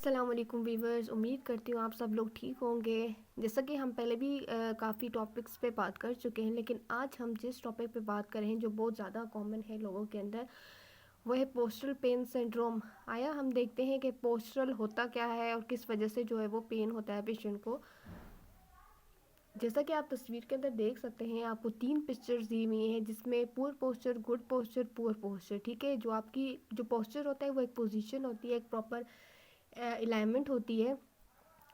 अस्सलाम वालेकुम वीवर्स, उम्मीद करती हूँ आप सब लोग ठीक होंगे। जैसा कि हम पहले भी काफ़ी टॉपिक्स पे बात कर चुके हैं, लेकिन आज हम जिस टॉपिक पे बात कर रहे हैं जो बहुत ज़्यादा कॉमन है लोगों के अंदर, वो है पोस्टल पेन सिंड्रोम। आया हम देखते हैं कि पोस्टल होता क्या है और किस वजह से जो है वो पेन होता है पेशेंट को। जैसा कि आप तस्वीर के अंदर देख सकते हैं, आपको 3 पिक्चर्स दी हुई हैं जिसमें poor posture, good posture, poor posture. ठीक है, जो आपकी जो पोस्चर होता है वो एक पोजीशन होती है, एक प्रॉपर अलाइनमेंट होती है।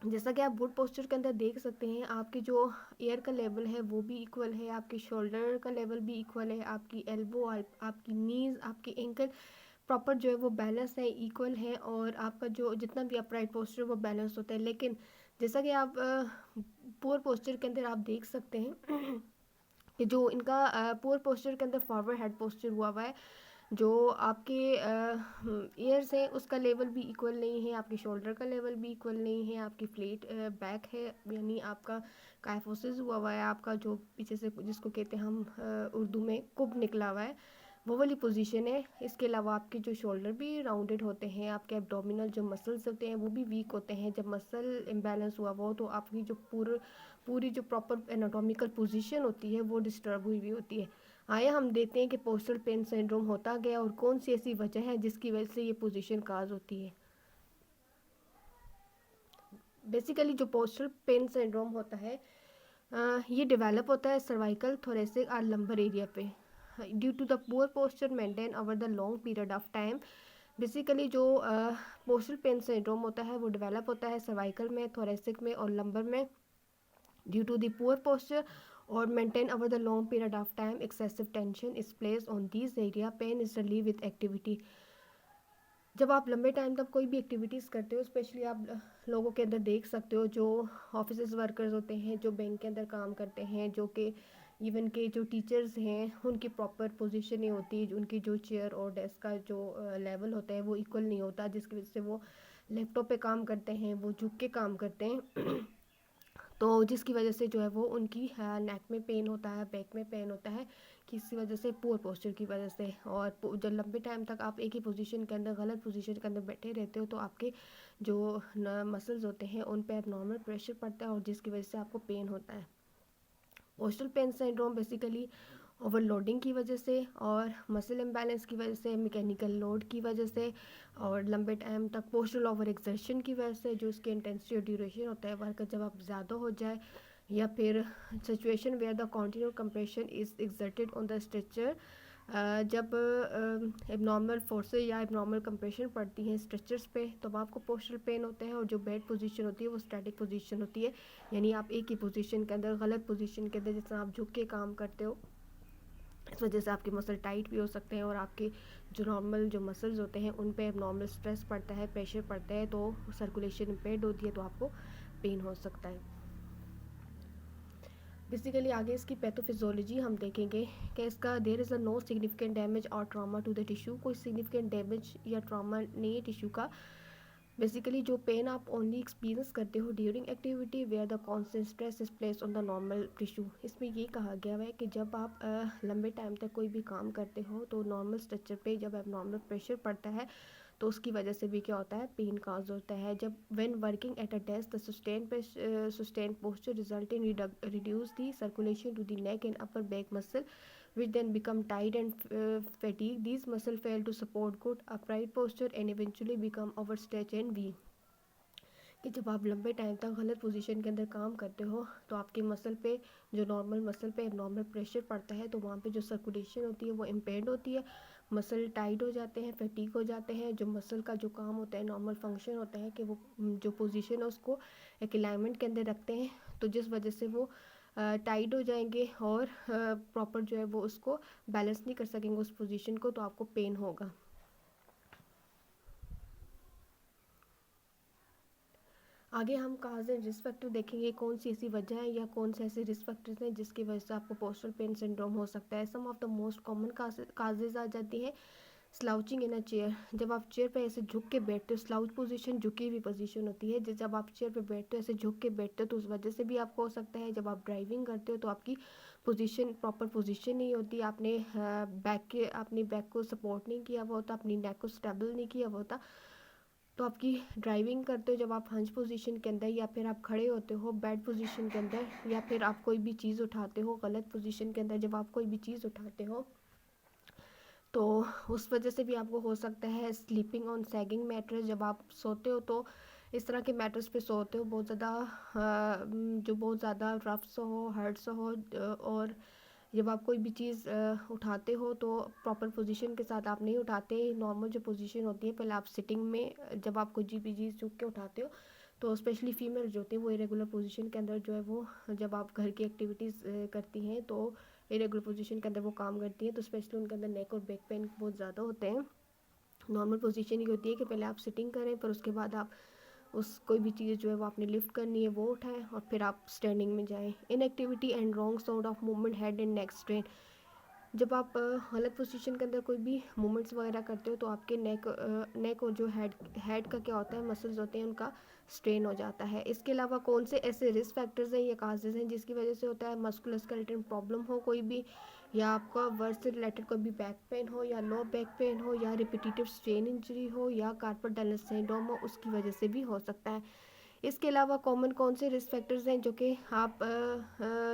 जैसा कि आप गुड पोस्चर के अंदर देख सकते हैं, आपके जो एयर का लेवल है वो भी इक्वल है, आपके शोल्डर का लेवल भी इक्वल है, आपकी एल्बो, आपकी नीज, आपकी एंकल प्रॉपर जो है वो बैलेंस है, इक्वल है, और आपका जो जितना भी अपराइट पोस्चर वो बैलेंस होता है। लेकिन जैसा कि आप पुअर पोस्चर के अंदर आप देख सकते हैं कि जो इनका पुअर पोस्चर के अंदर फॉरवर्ड हेड पोस्चर हुआ है, जो आपके ईयर्स हैं उसका लेवल भी इक्वल नहीं है, आपके शोल्डर का लेवल भी इक्वल नहीं है, आपकी फ्लेट बैक है, यानी आपका काइफोसिस हुआ है, आपका जो पीछे से जिसको कहते हैं हम उर्दू में कुब निकला हुआ है, वो वाली पोजीशन है। इसके अलावा आपके जो शोल्डर भी राउंडेड होते हैं, आपके एब्डोमिनल जो मसल्स होते हैं वो भी वीक होते हैं। जब मसल इम्बैलेंस हुआ वो तो आपकी जो पूरी जो प्रॉपर एनाटॉमिकल पोजीशन होती है वो डिस्टर्ब हुई होती है। आया हम देखते हैं कि पोस्टल पेन सिंड्रोम होता गया और कौन सी ऐसी वजह है जिसकी वजह से ये पोजीशन काज होती है। बेसिकली जो पोस्टल पेन सिंड्रोम होता है, ये डेवलप होता है सर्वाइकल, थोरेसिक और लंबर एरिया पे due to the poor posture maintain over the long period of time. Basically जो पोस्टल पेन सिंड्रोम होता है वो डेवलप होता है सर्वाइकल में, थोरेसिक में और लंबर में due to the poor posture और maintain over the long period of time. Excessive tension is place on this area, pain is relieve with activity. जब आप लंबे टाइम तक कोई भी एक्टिविटीज़ करते हो, स्पेशली आप लोगों के अंदर देख सकते हो जो ऑफिस वर्कर्स होते हैं, जो बैंक के अंदर काम करते हैं, जो कि इवन के जो टीचर्स हैं, उनकी प्रॉपर पोजीशन नहीं होती, उनकी जो चेयर और डेस्क का जो लेवल होता है वो इक्वल नहीं होता, जिसकी वजह से वो लैपटॉप पे काम करते हैं, वो झुक के काम करते हैं तो जिसकी वजह से जो है वो उनकी नेक में पेन होता है, बैक में पेन होता है, किसी वजह से पुअर पोस्चर की वजह से। और जब लंबे टाइम तक आप एक ही पोजीशन के अंदर, गलत पोजीशन के अंदर बैठे रहते हो तो आपके जो मसल्स होते हैं उन पर एबनॉर्मल प्रेशर पड़ता है और जिसकी वजह से आपको पेन होता है। Postal pain syndrome basically overloading की वजह से और मसल इम्बैलेंस की वजह से, मैकेनिकल लोड की वजह से और लंबे टाइम तक पोस्टल ओवर एक्सर्शन की वजह से, जो इसकी इंटेंसिटी और ड्यूरेशन होता है वर्क जब आप ज़्यादा हो जाए, या फिर situation where the continue compression is exerted on the structure, जब एबनॉर्मल फोर्सेस या एबनॉर्मल कंप्रेशन पड़ती हैं स्ट्रक्चर्स पे, तो आपको पोस्टल पेन होते हैं। और जो बेड पोजीशन होती है वो स्टैटिक पोजीशन होती है, यानी आप एक ही पोजीशन के अंदर, गलत पोजीशन के अंदर, जिस आप झुक के काम करते हो, इस वजह से आपके मसल टाइट भी हो सकते हैं और आपके जो नॉर्मल जो मसल्स होते हैं उन पे एबनॉर्मल स्ट्रेस पड़ता है, प्रेशर पड़ता है, तो सर्कुलेशन इम्पेयर्ड होती है, तो आपको पेन हो सकता है। बेसिकली आगे इसकी पैथोफिजियोलॉजी हम देखेंगे कि इसका there is a no significant damage और ट्रॉमा टू द टिश्यू, कोई सिग्निफिकेंट डैमेज या ट्रॉमा नहीं है टिश्यू का। बेसिकली जो पेन आप ओनली एक्सपीरियंस करते हो during activity where the constant stress is place on the normal tissue. इसमें ये कहा गया है कि जब आप लंबे टाइम तक कोई भी काम करते हो तो नॉर्मल स्ट्रक्चर पे जब एबनॉर्मल प्रेशर पड़ता है तो उसकी वजह से भी क्या होता है, पेन काज होता है। जब when working at a desk the sustain posture result in reduce the circulation to the neck and upper back muscle which then become tight and fatigued. These muscles fail to support good upright posture and eventually become overstretched and weak. कि जब आप लंबे time तक गलत position के अंदर काम करते हो तो आपके मसल पे, जो नॉर्मल मसल पे नॉर्मल प्रेशर पड़ता है, तो वहाँ पे जो सर्कुलेशन होती है वो इम्पेयर्ड होती है, मसल टाइट हो जाते हैं, फैटीग हो जाते हैं। जो मसल का जो काम होता है, नॉर्मल फंक्शन होता है कि वो जो पोजीशन है उसको एक अलाइनमेंट के अंदर रखते हैं, तो जिस वजह से वो टाइट हो जाएंगे और प्रॉपर जो है वो उसको बैलेंस नहीं कर सकेंगे उस पोजीशन को, तो आपको पेन होगा। आगे हम कहाँ से रिस्क फैक्टर देखेंगे, कौन सी ऐसी वजह है या कौन से ऐसे रिस्क फैक्टर्स हैं जिसकी वजह से आपको पोस्टल पेन सिंड्रोम हो सकता है। Some of the most common causes आ जाती हैं स्लाउचिंग इन अ चेयर। जब आप चेयर पे ऐसे झुक के बैठते हो, स्लाउच पोजीशन झुकी हुई पोजीशन होती है, जब आप चेयर पे बैठते हो ऐसे झुक के बैठते हो तो उस वजह से भी आपको हो सकता है। जब आप ड्राइविंग करते हो तो आपकी पोजीशन प्रॉपर पोजीशन नहीं होती, आपने अपनी बैक को सपोर्ट नहीं किया हुआ होता, अपनी नेक को स्टेबल नहीं किया हुआ होता, तो आपकी ड्राइविंग करते हो जब आप हंच पोजीशन के अंदर, या फिर आप खड़े होते हो बेड पोजीशन के अंदर, या फिर आप कोई भी चीज़ उठाते हो गलत पोजीशन के अंदर, जब आप कोई भी चीज़ उठाते हो तो उस वजह से भी आपको हो सकता है स्लीपिंग ऑन सैगिंग मैट्रेस। जब आप सोते हो तो इस तरह के मैट्रेस पे सोते हो बहुत ज़्यादा जो बहुत ज़्यादा रफ सा हो, हार्ड सा हो, और जब आप कोई भी चीज़ उठाते हो तो प्रॉपर पोजीशन के साथ आप नहीं उठाते। नॉर्मल जो पोजीशन होती है, पहले आप सिटिंग में जब आप कोई भी चीज़ चुक के उठाते हो तो स्पेशली फीमेल जो होती है वो इरेगुलर पोजीशन के अंदर जो है वो, जब आप घर की एक्टिविटीज़ करती हैं तो इरेगुलर पोजीशन के अंदर वो काम करती हैं, तो स्पेशली उनके अंदर नेक और बैक पेन बहुत ज़्यादा होते हैं। नॉर्मल पोजीशन ये होती है कि पहले आप सिटिंग करें, पर उसके बाद आप उस कोई भी चीज़ जो है वो आपने लिफ्ट करनी है वो उठाएं और फिर आप स्टैंडिंग में जाएं। Inactivity and wrong sound of movement head and neck strain. जब आप गलत पोजीशन के अंदर कोई भी मूवमेंट्स वगैरह करते हो तो आपके नेक और जो हेड का क्या होता है, मसल्स होते हैं, उनका स्ट्रेन हो जाता है। इसके अलावा कौन से ऐसे रिस्क फैक्टर्स हैं या काजेज़ हैं जिसकी वजह से होता है, मस्कुलोस्केलेटल प्रॉब्लम हो कोई भी, या आपका वर्क से रिलेटेड कोई भी बैक पेन हो या लो बैक पेन हो, या रिपीटेटिव स्ट्रेन इंजरी हो, या कार्पल टनल सिंड्रोम हो, उसकी वजह से भी हो सकता है। इसके अलावा कॉमन कौन से रिस्क फैक्टर्स हैं जो कि आप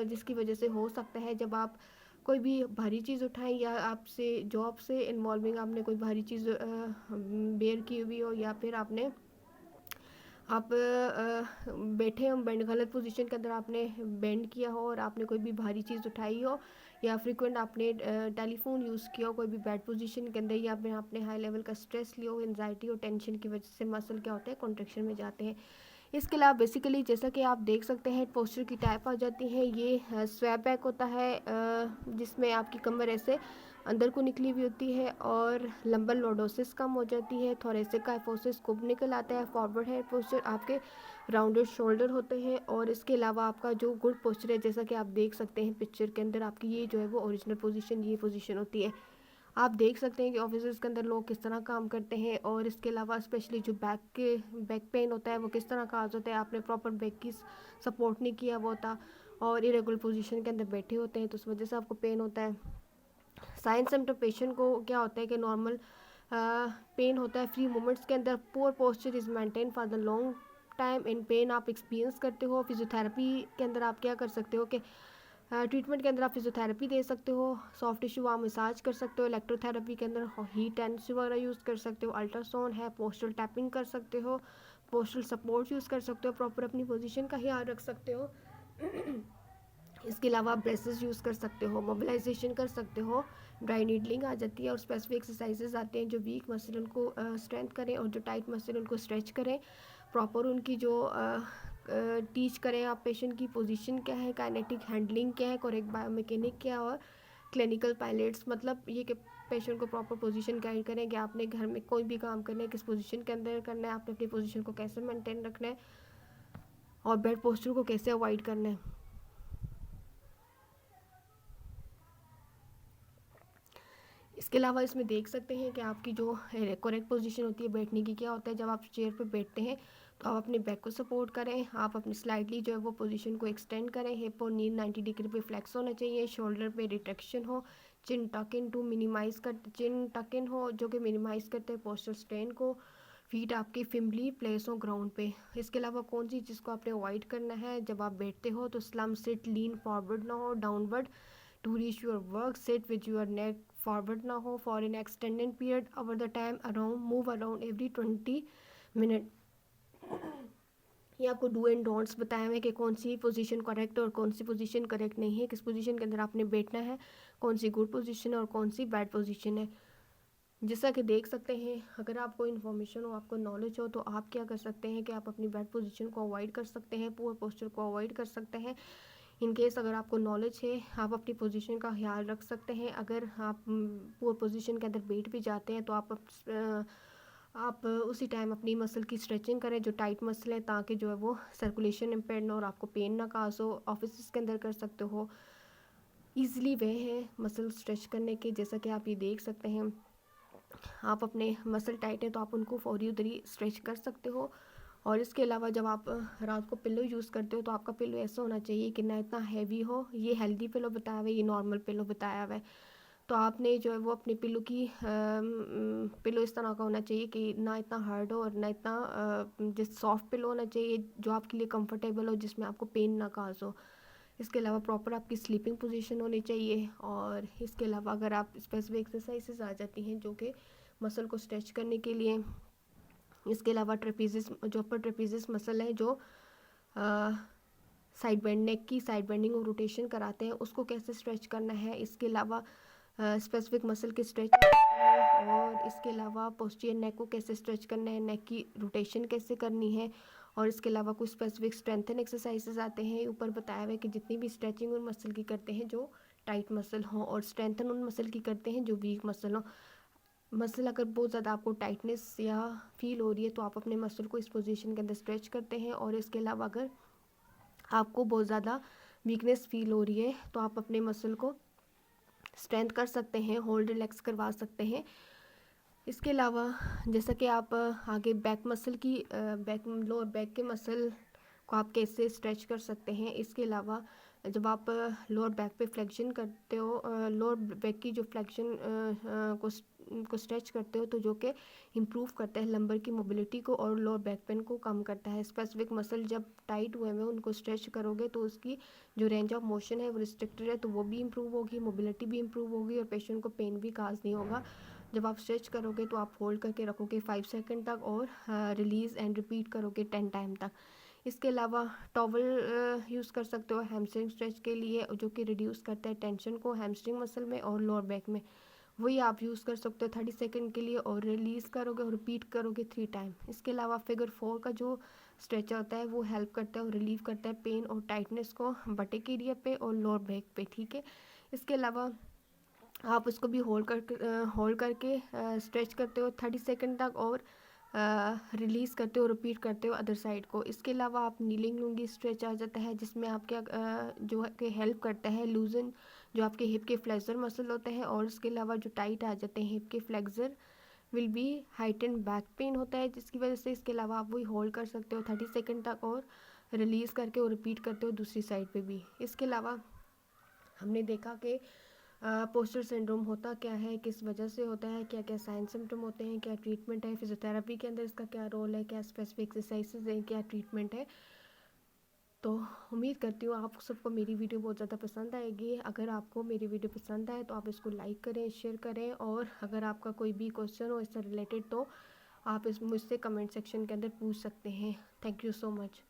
जिसकी वजह से हो सकता है जब आप कोई भी भारी चीज़ उठाएं, या आपसे जॉब से इन्वॉल्विंग आपने कोई भारी चीज़ बेयर की हुई हो, या फिर आप बैठे हो बेंड गलत पोजीशन के अंदर आपने बेंड किया हो और आपने कोई भी भारी चीज़ उठाई हो, या फ्रिक्वेंट आपने टेलीफोन यूज़ किया हो कोई भी बैड पोजीशन के अंदर, या फिर आपने हाई लेवल का स्ट्रेस लिया हो, एंजाइटी और टेंशन की वजह से मसल क्या होता है, कॉन्ट्रेक्शन में जाते हैं। इसके अलावा बेसिकली जैसा कि आप देख सकते हैं पोस्चर की टाइप आ जाती है। ये स्वैप बैक होता है जिसमें आपकी कमर ऐसे अंदर को निकली हुई होती है और लंबर लॉर्डोसिस कम हो जाती है। थोरेसिक काइफोसिस कुब निकल आता है। फॉरवर्ड हेड पोस्चर आपके राउंडेड शोल्डर होते हैं। और इसके अलावा आपका जो गुड पोस्चर है, जैसा कि आप देख सकते हैं पिक्चर के अंदर, आपकी ये जो है वो ओरिजिनल पोजीशन ये पोजीशन होती है। आप देख सकते हैं कि ऑफिस के अंदर लोग किस तरह काम करते हैं, और इसके अलावा स्पेशली जो बैक पेन होता है वो किस तरह का होता है, आपने प्रॉपर बैक की सपोर्ट नहीं किया वो होता, और इरेगुलर पोजीशन के अंदर बैठे होते हैं तो उस वजह से आपको पेन होता है। साइंस सिम्टम पेशेंट को क्या होता है कि नॉर्मल पेन होता है फ्री मूवमेंट्स के अंदर, poor posture is maintain for the long time in pen आप एक्सपीरियंस करते हो। फिजियोथेरेपी के अंदर आप क्या कर सकते हो कि ट्रीटमेंट के अंदर आप फिजियोथेरेपी दे सकते हो, सॉफ्ट टिश्यू आप मसाज कर सकते हो, इलेक्ट्रोथेरेपी के अंदर हीट एंड वगैरह यूज़ कर सकते हो, अल्ट्रासाउंड है, पोस्टल टैपिंग कर सकते हो, पोस्टल सपोर्ट यूज़ कर सकते हो, प्रॉपर अपनी पोजीशन का ख्याल रख सकते हो। इसके अलावा आप ब्रेसेस यूज़ कर सकते हो, मोबिलाइजेशन कर सकते हो, ड्राई नीडलिंग आ जाती है, और स्पेसिफिक एक्सरसाइजेज आते हैं जो वीक मसल उनको स्ट्रेंथ करें और जो टाइट मसल उनको स्ट्रेच करें, प्रॉपर उनकी जो टीच करें आप पेशेंट की पोजीशन क्या है, काइनेटिक हैंडलिंग क्या है, करेक्ट बायोमैकेनिक क्या है, और क्लिनिकल पायलट्स, मतलब ये कि पेशेंट को प्रॉपर पोजीशन गाइड करें कि आपने घर में कोई भी काम करना है किस पोजीशन के अंदर करना है, आपने अपनी पोजीशन को कैसे मेंटेन रखना है, और बेड पोस्चर को कैसे अवॉइड करना है। इसके अलावा इसमें देख सकते हैं कि आपकी जो करेक्ट पोजीशन होती है बैठने की क्या होता है। जब आप चेयर पे बैठते हैं तो आप अपने बैक को सपोर्ट करें, आप अपनी स्लाइडली जो है वो पोजीशन को एक्सटेंड करें, हिप और नी 90 डिग्री पे फ्लेक्स होना चाहिए, शोल्डर पे रिट्रैक्शन हो, चिन टक इन टू मिनिमाइज कर चिन टक इन हो जो कि मिनिमाइज करते हैं पोस्चर स्ट्रेन को, फीट आपकी फिमली प्लेस हो ग्राउंड पे। इसके अलावा कौन सी चीज़ को आपने अवॉइड करना है, जब आप बैठते हो तो स्लम सिट लीन फॉरवर्ड ना हो, downward to reach your work, sit with your neck forward ना हो for an extended period over the time, around move around every 20 minute. ये आपको डू एंड डोंट्स बताए हुए हैं कि कौन सी पोजीशन करेक्ट और कौन सी पोजीशन करेक्ट नहीं है, किस पोजीशन के अंदर आपने बैठना है, कौन सी गुड पोजीशन है और कौन सी बैड पोजीशन है। जैसा कि देख सकते हैं, अगर आपको इन्फॉर्मेशन हो, आपको नॉलेज हो, तो आप क्या कर सकते हैं कि आप अपनी बैड पोजीशन को अवॉइड कर सकते हैं, पुअर पोस्चर को अवॉइड कर सकते हैं। इन केस अगर आपको नॉलेज है, आप अपनी पोजीशन का ख्याल रख सकते हैं। अगर आप पुअर पोजीशन के अंदर बैठ भी जाते हैं तो आप उसी टाइम अपनी मसल की स्ट्रेचिंग करें जो टाइट मसल है, ताकि जो है वो सर्कुलेशन इम्पेयर ना और आपको पेन ना काज हो। ऑफिस के अंदर कर सकते हो, ईजिली वे है मसल स्ट्रेच करने के। जैसा कि आप ये देख सकते हैं, आप अपने मसल टाइट है तो आप उनको फौरी उधरी स्ट्रेच कर सकते हो। और इसके अलावा जब आप रात को पिलो यूज़ करते हो तो आपका पिलो ऐसा होना चाहिए कि ना इतना हैवी हो। ये हेल्दी पिलो बताया हुआ है, ये नॉर्मल पिलो बताया हुआ है। तो आपने जो है वो अपने पिलो इस तरह का होना चाहिए कि ना इतना हार्ड हो और ना इतना जिस सॉफ्ट पिलो होना चाहिए जो आपके लिए कंफर्टेबल हो, जिसमें आपको पेन ना काज हो। इसके अलावा प्रॉपर आपकी स्लीपिंग पोजीशन होनी चाहिए। और इसके अलावा अगर आप स्पेसिफिक एक्सरसाइजेस आ जाती हैं जो कि मसल को स्ट्रेच करने के लिए, इसके अलावा ट्रेपीजियस, जो अपर ट्रेपीजियस मसल है जो साइड बेंड, नेक की साइड बेंडिंग और रोटेशन कराते हैं, उसको कैसे स्ट्रेच करना है। इसके अलावा स्पेसिफिक मसल के स्ट्रेच और इसके अलावा पोस्टीरियर नेक को कैसे स्ट्रेच करना है, नेक की रोटेशन कैसे करनी है। और इसके अलावा कुछ स्पेसिफिक स्ट्रेंथन एक्सरसाइजेस आते हैं। ऊपर बताया हुआ है कि जितनी भी स्ट्रेचिंग उन मसल की करते हैं जो टाइट मसल हो, और स्ट्रेंथन उन मसल की करते हैं जो वीक मसल हो। मसल अगर बहुत ज़्यादा आपको टाइटनेस या फील हो रही है तो आप अपने मसल को इस पोजीशन के अंदर स्ट्रेच करते हैं। और इसके अलावा अगर आपको बहुत ज़्यादा वीकनेस फील हो रही है तो आप अपने मसल को स्ट्रेंथ कर सकते हैं, होल्ड रिलैक्स करवा सकते हैं। इसके अलावा जैसा कि आप आगे बैक मसल की लोअर बैक के मसल को आप कैसे स्ट्रेच कर सकते हैं। इसके अलावा जब आप लोअर बैक पे फ्लेक्शन करते हो, लोअर बैक की जो फ्लेक्शन को स्ट्रेच करते हो तो जो कि इम्प्रूव करता है लंबर की मोबिलिटी को और लोअर बैक पेन को कम करता है। स्पेसिफिक मसल जब टाइट हुए हैं उनको स्ट्रेच करोगे तो उसकी जो रेंज ऑफ मोशन है वो रिस्ट्रिक्टेड है, तो वो भी इम्प्रूव होगी, मोबिलिटी भी इम्प्रूव होगी और पेशेंट को पेन भी काज नहीं होगा। जब आप स्ट्रेच करोगे तो आप होल्ड करके रखोगे 5 सेकंड तक और रिलीज़ एंड रिपीट करोगे 10 टाइम तक। इसके अलावा टॉवल यूज़ कर सकते हो हैमस्ट्रिंग स्ट्रेच के लिए, जो कि रिड्यूस करता है टेंशन को हैमस्ट्रिंग मसल में और लोअर बैक में। वही आप यूज़ कर सकते हो 30 सेकंड के लिए और रिलीज़ करोगे और रिपीट करोगे 3 टाइम। इसके अलावा फिगर 4 का जो स्ट्रेच होता है वो हेल्प करता है और रिलीव करता है पेन और टाइटनेस को बटेक एरिया पे और लोअर बैक पे, ठीक है। इसके अलावा आप उसको भी होल्ड करके स्ट्रेच करते हो 30 सेकंड तक और रिलीज़ करते हो, रिपीट करते हो अदर साइड को। इसके अलावा आप नीलिंग लूंगी स्ट्रेच आ जाता है जिसमें आप क्या जो है कि हेल्प करता है लूजन जो आपके हिप के फ्लेक्सर मसल होते हैं। और इसके अलावा जो टाइट आ जाते हैं हिप के flexor will be heighten back pain होता है जिसकी वजह से। इसके अलावा आप वही होल्ड कर सकते हो 30 सेकंड तक और रिलीज़ करके और रिपीट करते हो दूसरी साइड पे भी। इसके अलावा हमने देखा कि पोस्टर सिंड्रोम होता क्या है, किस वजह से होता है, क्या क्या साइन सिम्टम होते हैं, क्या ट्रीटमेंट है, फिजियोथेरेपी के अंदर इसका क्या रोल है, क्या स्पेसिफिक एक्सरसाइजेज हैं, क्या ट्रीटमेंट है। तो उम्मीद करती हूँ आप सबको मेरी वीडियो बहुत ज़्यादा पसंद आएगी। अगर आपको मेरी वीडियो पसंद आए तो आप इसको लाइक करें, शेयर करें, और अगर आपका कोई भी क्वेश्चन हो इससे रिलेटेड तो आप मुझसे कमेंट सेक्शन के अंदर पूछ सकते हैं। Thank you so much.